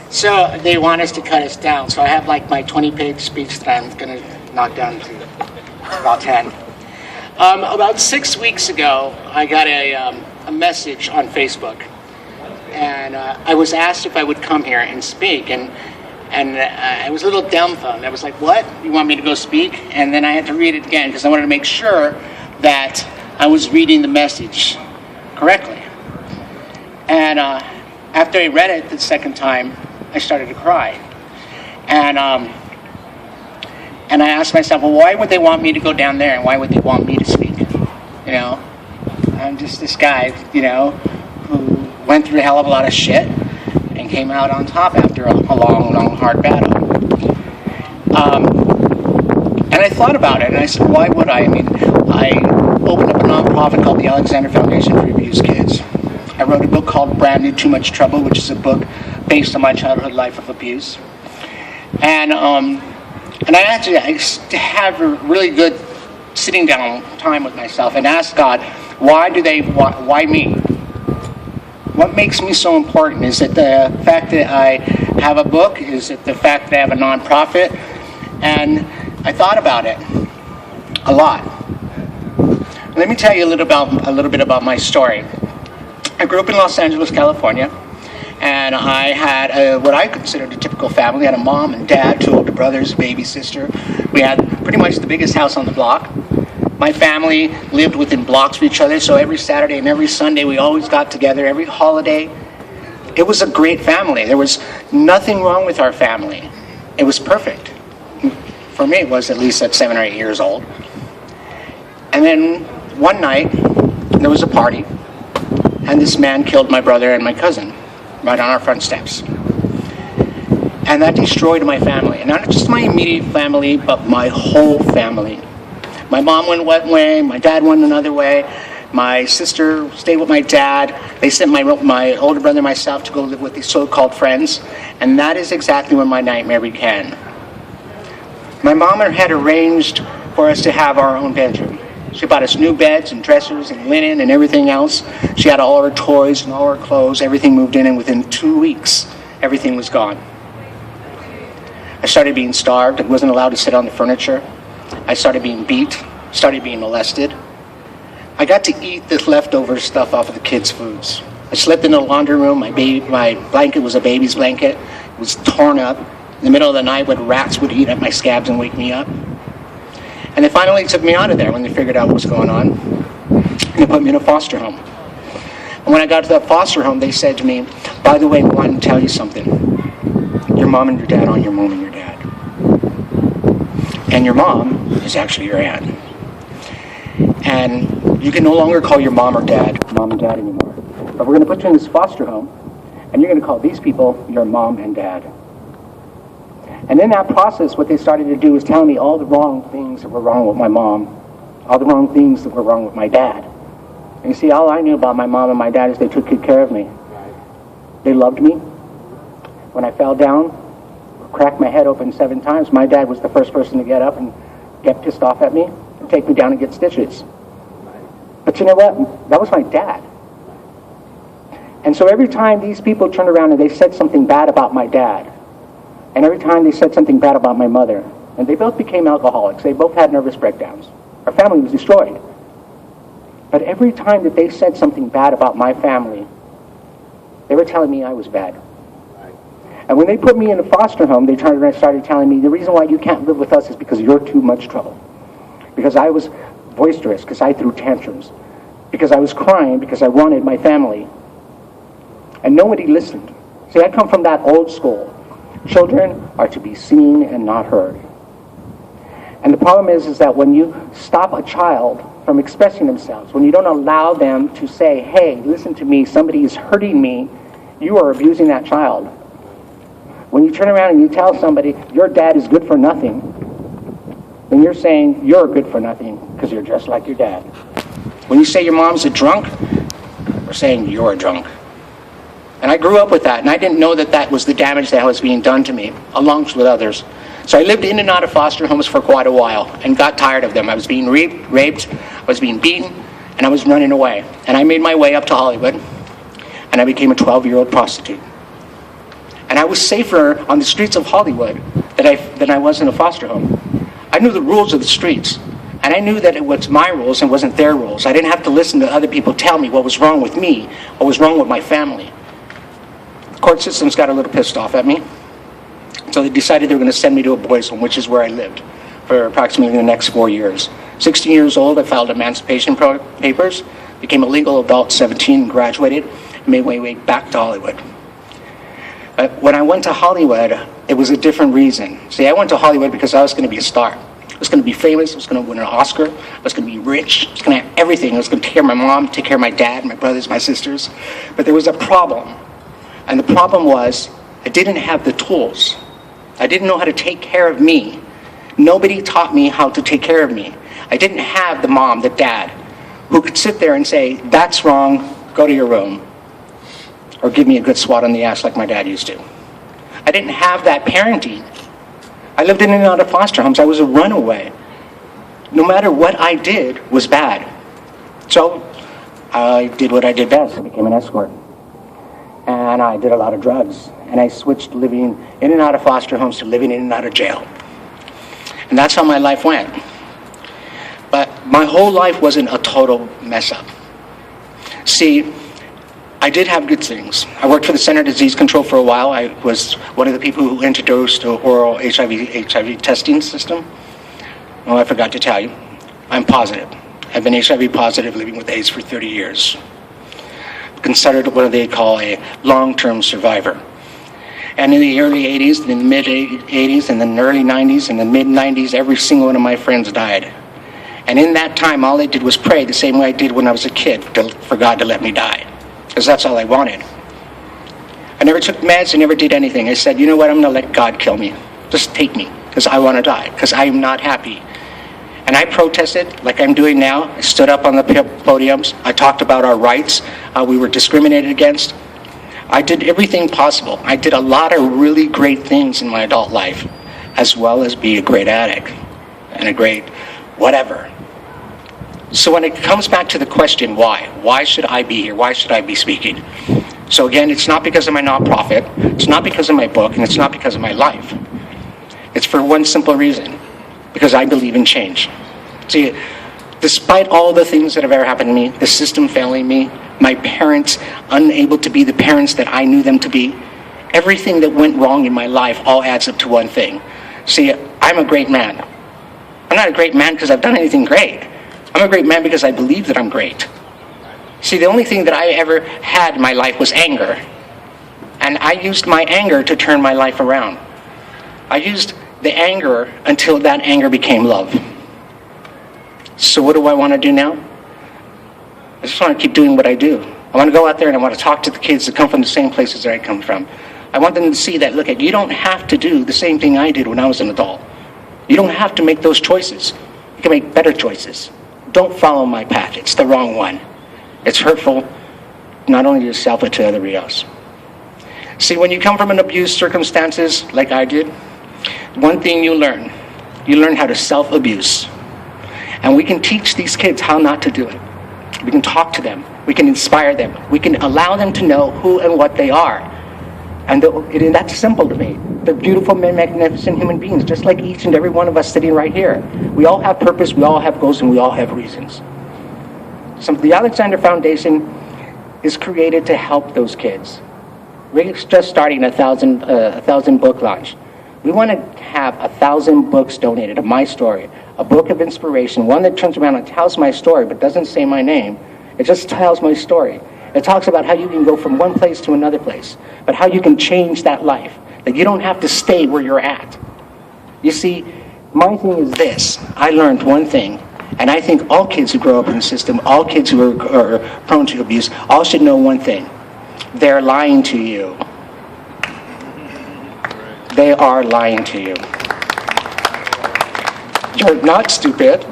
So they want us to cut us down. So I have like my 20-page speech that I'm going to knock down to about 10. About 6 weeks ago, I got a message on Facebook, and I was asked if I would come here and speak, and I was a little dumbfounded. I was like, "What? You want me to go speak?" And then I had to read it again because I wanted to make sure that I was reading the message correctly. And after I read it the second time, I started to cry. And I asked myself, well, why would they want me to go down there, and why would they want me to speak? You know, I'm just this guy, who went through a hell of a lot of shit and came out on top after a long, hard battle. And I thought about it, and I said, why would I? I mean, I opened up a nonprofit called the Alexander Foundation for Abused Kids. I wrote a book called Brand New Too Much Trouble, which is a book based on my childhood life of abuse. And I actually have a really good sitting down time with myself and ask God, why me? What makes me so important? Is it the fact that I have a book? Is it the fact that I have a nonprofit? And I thought about it a lot. Let me tell you a little bit about my story. I grew up in Los Angeles, California, and I had what I considered a typical family. I had a mom and dad, 2 older brothers, a baby sister. We had pretty much the biggest house on the block. My family lived within blocks of each other, so every Saturday and every Sunday we always got together, every holiday. It was a great family. There was nothing wrong with our family. It was perfect. For me, it was, at least at 7 or 8 years old. And then one night, there was a party, and this man killed my brother and my cousin right on our front steps. And that destroyed my family. And not just my immediate family, but my whole family. My mom went one way, my dad went another way. My sister stayed with my dad. They sent my older brother and myself to go live with these so-called friends. And that is exactly when my nightmare began. My mom had arranged for us to have our own bedroom. She bought us new beds and dressers and linen and everything else. She had all her toys and all her clothes. Everything moved in, and within 2 weeks, everything was gone. I started being starved. I wasn't allowed to sit on the furniture. I started being beat, started being molested. I got to eat this leftover stuff off of the kids' foods. I slept in the laundry room. My blanket was a baby's blanket. It was torn up. In the middle of the night, when rats would eat at my scabs and wake me up. And they finally took me out of there when they figured out what was going on. And they put me in a foster home. And when I got to that foster home, they said to me, by the way, we want to tell you something. Your mom and your dad aren't your mom and your dad. And your mom is actually your aunt. And you can no longer call your mom and dad anymore. But we're going to put you in this foster home, and you're going to call these people your mom and dad. And in that process, what they started to do was tell me all the wrong things that were wrong with my mom, all the wrong things that were wrong with my dad. And you see, all I knew about my mom and my dad is they took good care of me. They loved me. When I fell down, cracked my head open 7 times, my dad was the first person to get up and get pissed off at me and take me down and get stitches. But you know what? That was my dad. And so every time these people turned around and they said something bad about my dad, and every time they said something bad about my mother, and they both became alcoholics, they both had nervous breakdowns. Our family was destroyed. But every time that they said something bad about my family, they were telling me I was bad. And when they put me in a foster home, they turned around and started telling me, the reason why you can't live with us is because you're too much trouble. Because I was boisterous, because I threw tantrums, because I was crying, because I wanted my family. And nobody listened. See, I come from that old school. Children are to be seen and not heard. And the problem is that when you stop a child from expressing themselves, when you don't allow them to say, hey, listen to me, somebody is hurting me, you are abusing that child. When you turn around and you tell somebody, your dad is good for nothing, then you're saying you're good for nothing because you're just like your dad. When you say your mom's a drunk, we're saying you're a drunk. And I grew up with that, and I didn't know that that was the damage that was being done to me, along with others. So I lived in and out of foster homes for quite a while and got tired of them. I was being raped, I was being beaten, and I was running away. And I made my way up to Hollywood, and I became a 12-year-old prostitute. And I was safer on the streets of Hollywood than I was in a foster home. I knew the rules of the streets. And I knew that it was my rules and wasn't their rules. I didn't have to listen to other people tell me what was wrong with me, what was wrong with my family. The court systems got a little pissed off at me. So they decided they were going to send me to a boys' home, which is where I lived for approximately the next 4 years. 16 years old, I filed emancipation papers, became a legal adult, 17, graduated, and made my way back to Hollywood. But when I went to Hollywood, it was a different reason. See, I went to Hollywood because I was going to be a star. I was going to be famous. I was going to win an Oscar. I was going to be rich. I was going to have everything. I was going to take care of my mom, take care of my dad, my brothers, my sisters. But there was a problem. And the problem was I didn't have the tools. I didn't know how to take care of me. Nobody taught me how to take care of me. I didn't have the mom, the dad, who could sit there and say, that's wrong, go to your room. Or give me a good swat on the ass like my dad used to. I didn't have that parenting. I lived in and out of foster homes. I was a runaway. No matter what I did was bad. So I did what I did best. I became an escort. And I did a lot of drugs. And I switched living in and out of foster homes to living in and out of jail. And that's how my life went. But my whole life wasn't a total mess up. See, I did have good things. I worked for the Center for Disease Control for a while. I was one of the people who introduced the oral HIV testing system. Oh, I forgot to tell you, I'm positive. I've been HIV positive, living with AIDS for 30 years. Considered what they call a long-term survivor. And in the early 80s, in the mid-80s, and then the early 90s, and the mid-90s, every single one of my friends died. And in that time, all I did was pray the same way I did when I was a kid for God to let me die. Because that's all I wanted. I never took meds, I never did anything. I said, you know what, I'm going to let God kill me. Just take me, because I want to die, because I am not happy. And I protested like I'm doing now. I stood up on the podiums. I talked about our rights. We were discriminated against. I did everything possible. I did a lot of really great things in my adult life, as well as be a great addict and a great whatever. So when it comes back to the question, why should I be here? Why should I be speaking? So again, it's not because of my nonprofit, it's not because of my book, and it's not because of my life. It's for one simple reason, because I believe in change. See, despite all the things that have ever happened to me, the system failing me, my parents unable to be the parents that I knew them to be, everything that went wrong in my life all adds up to one thing. See, I'm a great man. I'm not a great man because I've done anything great. I'm a great man because I believe that I'm great. See, the only thing that I ever had in my life was anger. And I used my anger to turn my life around. I used the anger until that anger became love. So what do I want to do now? I just want to keep doing what I do. I want to go out there and I want to talk to the kids that come from the same places that I come from. I want them to see that, look, you don't have to do the same thing I did when I was an adult. You don't have to make those choices. You can make better choices. Don't follow my path. It's the wrong one. It's hurtful, not only to yourself, but to everybody else. See, when you come from an abused circumstances like I did, one thing you learn how to self-abuse. And we can teach these kids how not to do it. We can talk to them. We can inspire them. We can allow them to know who and what they are. And that's simple to me. They're beautiful, magnificent human beings, just like each and every one of us sitting right here. We all have purpose, we all have goals, and we all have reasons. So the Alexander Foundation is created to help those kids. We're just starting a 1,000 book launch. We want to have 1,000 books donated of my story, a book of inspiration, one that turns around and tells my story but doesn't say my name. It just tells my story. It talks about how you can go from one place to another place, but how you can change that life, that you don't have to stay where you're at. You see, my thing is this. I learned one thing, and I think all kids who grow up in the system, all kids who are prone to abuse, all should know one thing. They're lying to you. They are lying to you. You're not stupid.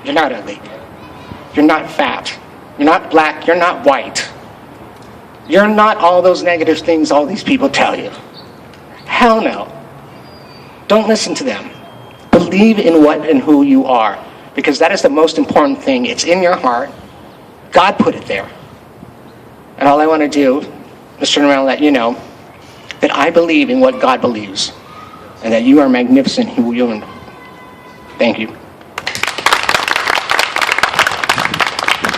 You're not ugly. You're not fat. You're not black. You're not white. You're not all those negative things all these people tell you. Hell no. Don't listen to them. Believe in what and who you are, because that is the most important thing. It's in your heart. God put it there. And all I want to do Just turn around and let you know that I believe in what God believes, and that you are magnificent who you are. Thank you.